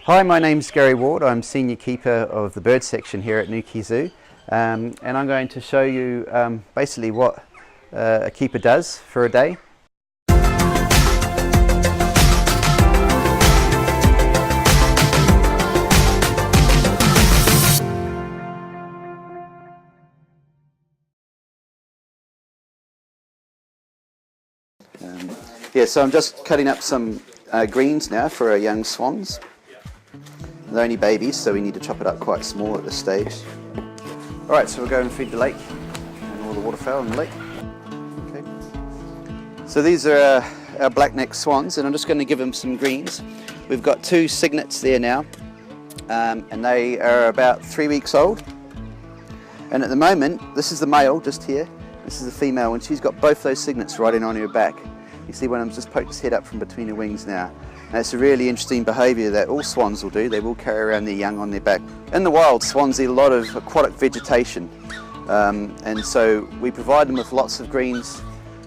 Hi, my name's Gary Ward. I'm Senior Keeper of the bird section here at Newquay Zoo, and I'm going to show you basically what a keeper does for a day. So I'm just cutting up some greens now for our young swans. They're only babies, so we need to chop it up quite small at this stage. Alright, so we'll go and feed the lake and all the waterfowl in the lake. Okay. So these are our black-necked swans, and I'm just going to give them some greens. We've got 2 cygnets there now, and they are about 3 weeks old. And at the moment, this is the male just here, this is the female, and she's got both those cygnets riding on her back. You see when I'm just poked his head up from between the wings now. And it's a really interesting behaviour that all swans will do. They will carry around their young on their back. In the wild, swans eat a lot of aquatic vegetation, and so we provide them with lots of greens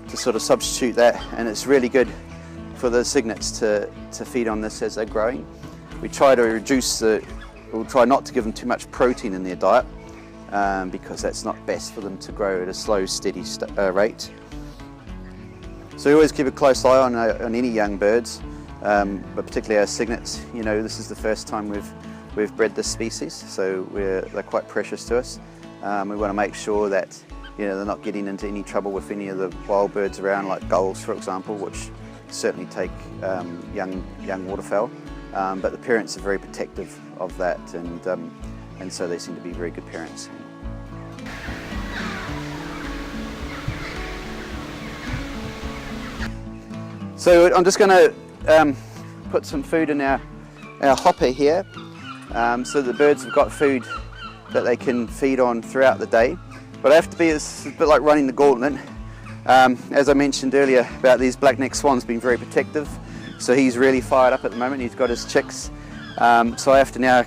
to sort of substitute that, and it's really good for the cygnets to feed on this as they're growing. We try to we'll try not to give them too much protein in their diet, because that's not best for them to grow at a slow, steady rate. So we always keep a close eye on any young birds, but particularly our cygnets. You know, this is the first time we've bred this species, so they're quite precious to us. We want to make sure that they're not getting into any trouble with any of the wild birds around, like gulls, for example, which certainly take young waterfowl. But the parents are very protective of that, and so they seem to be very good parents. So I'm just going to put some food in our hopper here, so the birds have got food that they can feed on throughout the day. But I have to be, it's a bit like running the gauntlet. As I mentioned earlier about these black-necked swans being very protective, so he's really fired up at the moment. He's got his chicks, so I have to now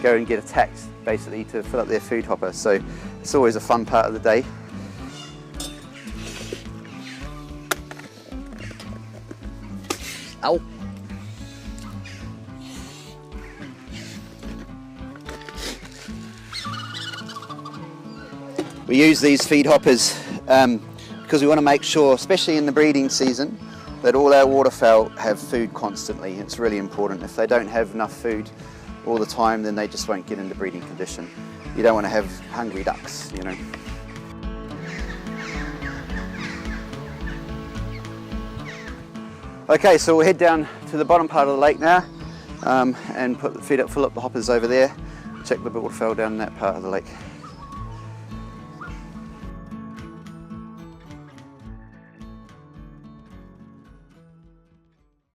go and get attacked basically to fill up their food hopper. So it's always a fun part of the day. Ow. We use these feed hoppers because we want to make sure, especially in the breeding season, that all our waterfowl have food constantly. It's really important. If they don't have enough food all the time, then they just won't get into breeding condition. You don't want to have hungry ducks, you know. Okay, so we'll head down to the bottom part of the lake now, and fill up the hoppers over there. Check the waterfowl down in that part of the lake.